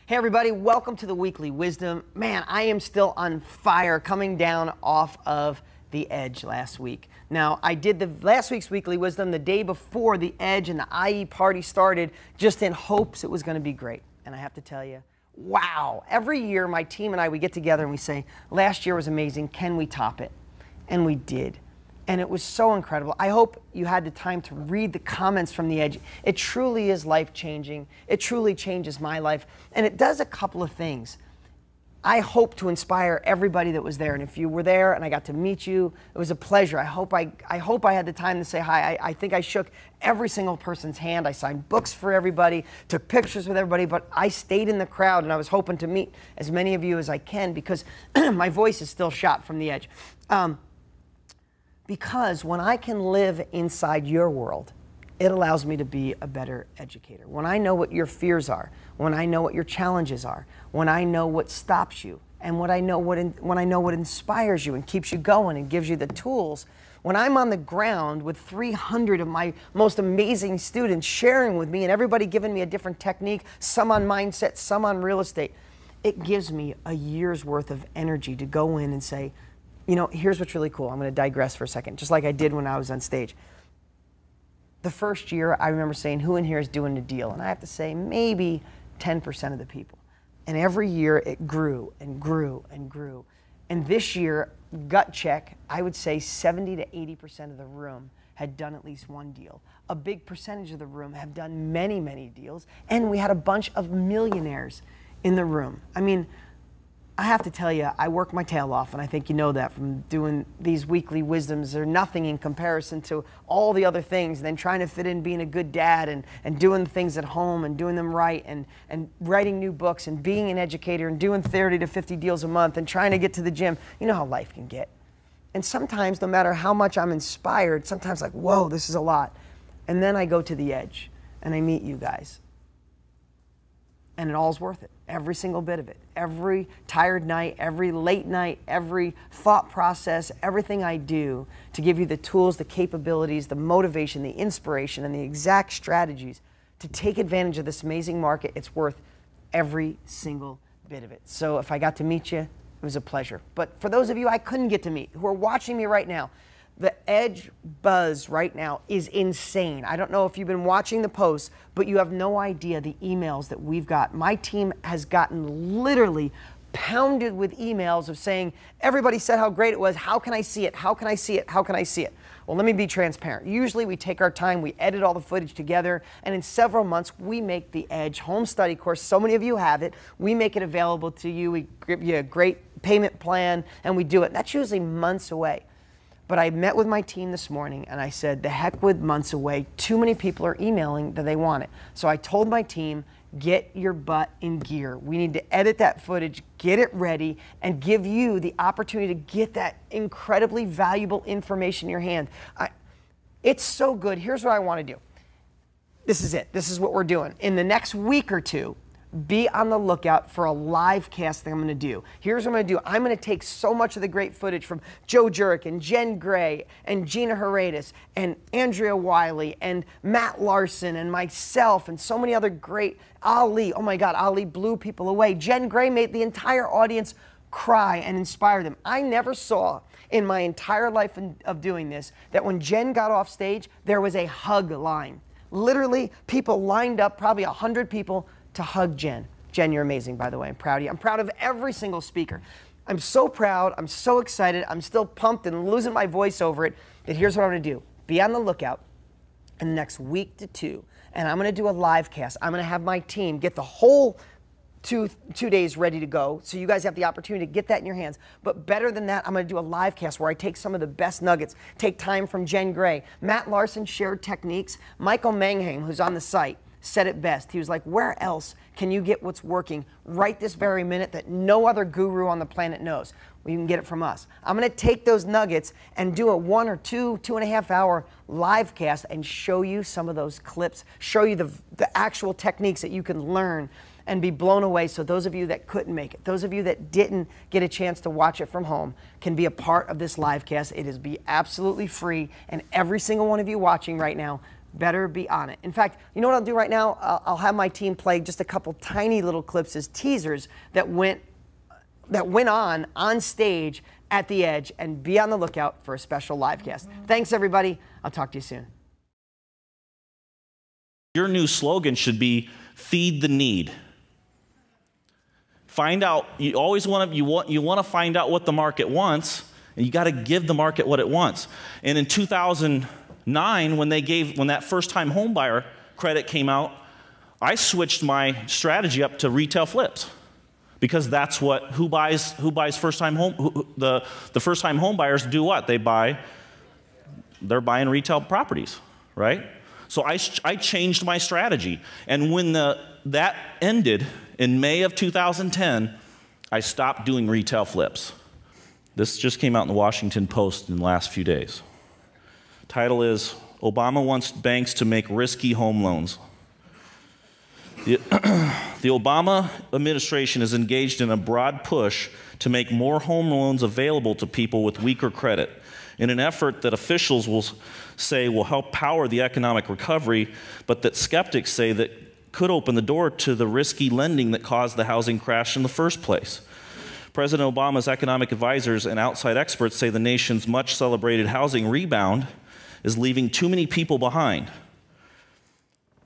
Hey everybody, welcome to the Weekly Wisdom. Man, I am still on fire coming down off of the Edge last week. Now, I did the last week's Weekly Wisdom the day before the Edge and the IE party started, just in hopes it was going to be great. And I have to tell you, wow. Every year, my team and I, we get together and we say, last year was amazing, can we top it? And we did. And it was so incredible. I hope you had the time to read the comments from the Edge. It truly is life-changing. It truly changes my life. And it does a couple of things. I hope to inspire everybody that was there. And if you were there and I got to meet you, it was a pleasure. I hope I had the time to say hi. I think I shook every single person's hand. I signed books for everybody, took pictures with everybody, but I stayed in the crowd and I was hoping to meet as many of you as I can because my voice is still shot from the Edge. Because when I can live inside your world, it allows me to be a better educator. When I know what your fears are, when I know what your challenges are, when I know what stops you, and when I know what inspires you and keeps you going and gives you the tools, when I'm on the ground with 300 of my most amazing students sharing with me and everybody giving me a different technique, some on mindset, some on real estate, it gives me a year's worth of energy to go in and say, you know, here's what's really cool. I'm going to digress for a second, just like I did when I was on stage. The first year, I remember saying, who in here is doing a deal? And I have to say, maybe 10% of the people. And every year, it grew and grew and grew. And this year, gut check, I would say 70 to 80% of the room had done at least one deal. A big percentage of the room have done many, many deals. And we had a bunch of millionaires in the room. I mean, I have to tell you, I work my tail off, and I think you know that from doing these weekly wisdoms. They're nothing in comparison to all the other things, and then trying to fit in being a good dad and doing things at home and doing them right and writing new books and being an educator and doing 30 to 50 deals a month and trying to get to the gym. You know how life can get. And sometimes, no matter how much I'm inspired, sometimes like, whoa, this is a lot. And then I go to the Edge, and I meet you guys. And it all's worth it, every single bit of it. Every tired night, every late night, every thought process, everything I do to give you the tools, the capabilities, the motivation, the inspiration, and the exact strategies to take advantage of this amazing market. It's worth every single bit of it. So if I got to meet you, it was a pleasure. But for those of you I couldn't get to meet, who are watching me right now, the Edge buzz right now is insane. I don't know if you've been watching the posts, but you have no idea the emails that we've got. My team has gotten literally pounded with emails of saying, everybody said how great it was. How can I see it? How can I see it? How can I see it? Well, let me be transparent. Usually we take our time, we edit all the footage together, and in several months we make the Edge home study course. So many of you have it. We make it available to you. We give you a great payment plan, and we do it. That's usually months away. But I met with my team this morning and I said, the heck with months away, too many people are emailing that they want it. So I told my team, get your butt in gear. We need to edit that footage, get it ready, and give you the opportunity to get that incredibly valuable information in your hand. It's so good. Here's what I want to do. This is it. This is what we're doing. In the next week or two, be on the lookout for a live cast that I'm going to do. Here's what I'm going to do. I'm going to take so much of the great footage from Joe Jurek and Jen Gray and Gina Heredis and Andrea Wiley and Matt Larson and myself and so many other great, Ali. Oh my God, Ali blew people away. Jen Gray made the entire audience cry and inspire them. I never saw in my entire life of doing this that when Jen got off stage, there was a hug line. Literally, people lined up, probably 100 people, to hug Jen. Jen, you're amazing, by the way. I'm proud of you. I'm proud of every single speaker. I'm so proud. I'm so excited. I'm still pumped and losing my voice over it. That here's what I'm going to do. Be on the lookout in the next week to two, and I'm going to do a live cast. I'm going to have my team get the whole two days ready to go, so you guys have the opportunity to get that in your hands. But better than that, I'm going to do a live cast where I take some of the best nuggets, take time from Jen Gray. Matt Larson shared techniques. Michael Mangham, who's on the site, said it best. He was like, where else can you get what's working right this very minute that no other guru on the planet knows? Well, you can get it from us. I'm going to take those nuggets and do a 1 or 2.5 hour live cast and show you some of those clips, show you the actual techniques that you can learn and be blown away. So those of you that couldn't make it, those of you that didn't get a chance to watch it from home, can be a part of this live cast. It is absolutely free, and every single one of you watching right now, better be on it. In fact, you know what I'll do right now? I'll have my team play just a couple tiny little clips as teasers that went on stage at the Edge, and be on the lookout for a special live cast. Thanks, everybody. I'll talk to you soon. Your new slogan should be "Feed the Need." Find out. You always want to find out what the market wants, and you got to give the market what it wants. And in 2009, when that first-time home buyer credit came out, I switched my strategy up to retail flips, because that's who buys first-time home. The first-time home buyers do what? They're buying retail properties, right? So I changed my strategy, and when that ended in May of 2010, I stopped doing retail flips. This just came out in the Washington Post in the last few days. Title is, "Obama Wants Banks to Make Risky Home Loans." The Obama administration is engaged in a broad push to make more home loans available to people with weaker credit, in an effort that officials will say will help power the economic recovery, but that skeptics say that could open the door to the risky lending that caused the housing crash in the first place. President Obama's economic advisors and outside experts say the nation's much celebrated housing rebound is leaving too many people behind,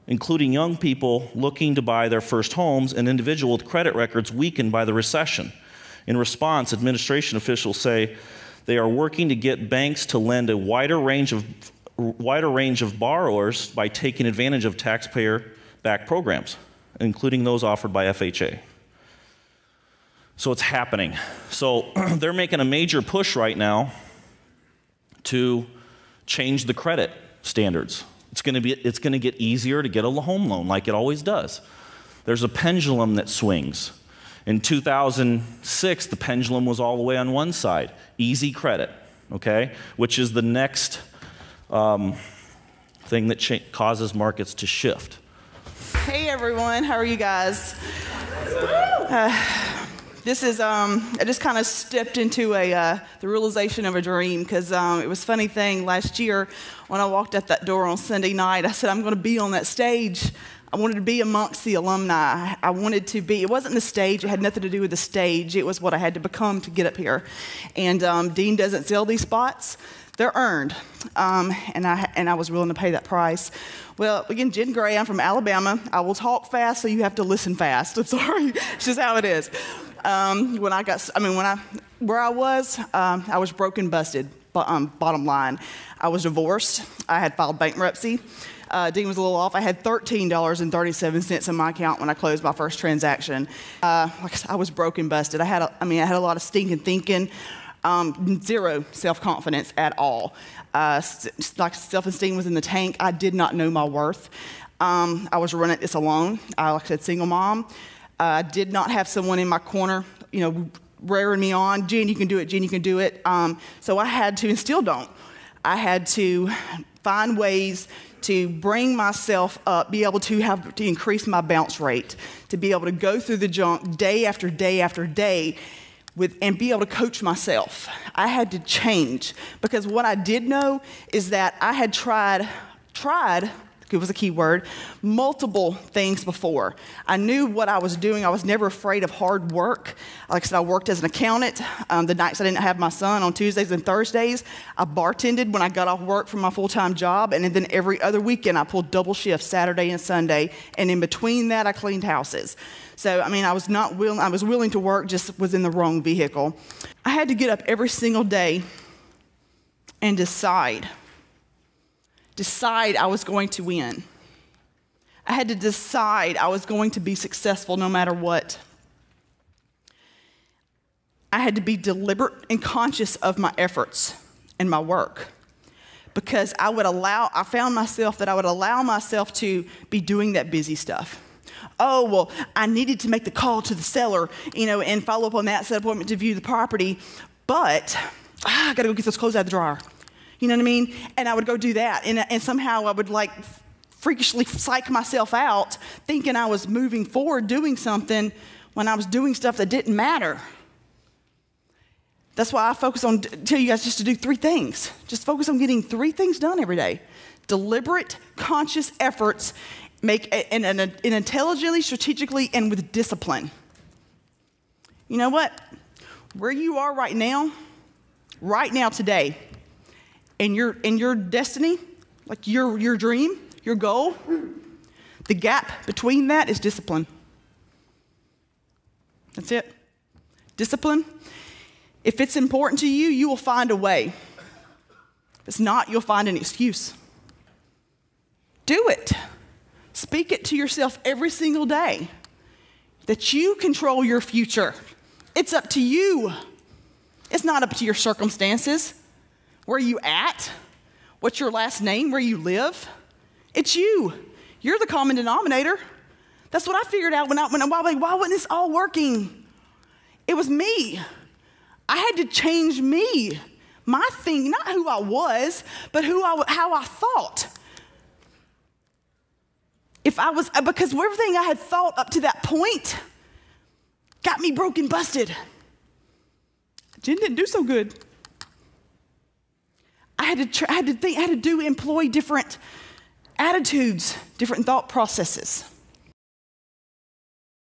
including young people looking to buy their first homes and individuals with credit records weakened by the recession. In response, administration officials say they are working to get banks to lend a wider range of borrowers by taking advantage of taxpayer-backed programs, including those offered by FHA. So it's happening. So they're making a major push right now to change the credit standards. It's going to get easier to get a home loan, like it always does. There's a pendulum that swings. In 2006, the pendulum was all the way on one side, easy credit, okay, which is the next thing that causes markets to shift. Hey everyone, how are you guys? This is, I just kind of stepped into the realization of a dream, because it was a funny thing last year when I walked out that door on Sunday night. I said, I'm going to be on that stage. I wanted to be amongst the alumni. I wanted to be, it wasn't the stage, it had nothing to do with the stage, it was what I had to become to get up here. And Dean doesn't sell these spots, they're earned. And I was willing to pay that price. Well, again, Jen Gray, I'm from Alabama. I will talk fast, so you have to listen fast. I'm sorry, it's just how it is. Where I was broke and busted, bottom line. I was divorced, I had filed bankruptcy. Dean was a little off. I had $13.37 in my account when I closed my first transaction. Like I said, I was broke and busted. I had a lot of stinking thinking, zero self-confidence at all. Like self-esteem was in the tank. I did not know my worth. I was running this alone. Like I said, single mom. I did not have someone in my corner, raring me on. Jen, you can do it. Jen, you can do it. So I had to, and still don't. I had to find ways to bring myself up, be able to increase my bounce rate, to be able to go through the junk day after day after day and be able to coach myself. I had to change, because what I did know is that I had tried, it was a key word, multiple things before. I knew what I was doing. I was never afraid of hard work. Like I said, I worked as an accountant. The nights I didn't have my son, on Tuesdays and Thursdays, I bartended when I got off work from my full-time job, and then every other weekend I pulled double shifts, Saturday and Sunday, and in between that I cleaned houses. So, I was willing to work, just was in the wrong vehicle. I had to get up every single day and decide I was going to win. I had to decide I was going to be successful no matter what. I had to be deliberate and conscious of my efforts and my work, because I found myself that I would allow myself to be doing that busy stuff. Oh, well, I needed to make the call to the seller, and follow up on that, set appointment to view the property, but I gotta go get those clothes out of the dryer. You know what I mean? And I would go do that, and somehow I would freakishly psych myself out, thinking I was moving forward, doing something, when I was doing stuff that didn't matter. That's why I tell you guys just to do 3 things. Just focus on getting 3 things done every day. Deliberate, conscious efforts make and intelligently, strategically, and with discipline. You know what? Where you are right now today, in your destiny, like your dream, your goal, the gap between that is discipline. That's it. Discipline. If it's important to you, you will find a way. If it's not, you'll find an excuse. Do it. Speak it to yourself every single day that you control your future. It's up to you. It's not up to your circumstances. Where you at? What's your last name? Where you live? It's you. You're the common denominator. That's what I figured out why wasn't this all working? It was me. I had to change me. My thing, not who I was, but how I thought. Because everything I had thought up to that point got me broke and busted. Jen didn't do so good. I had to employ different attitudes, different thought processes.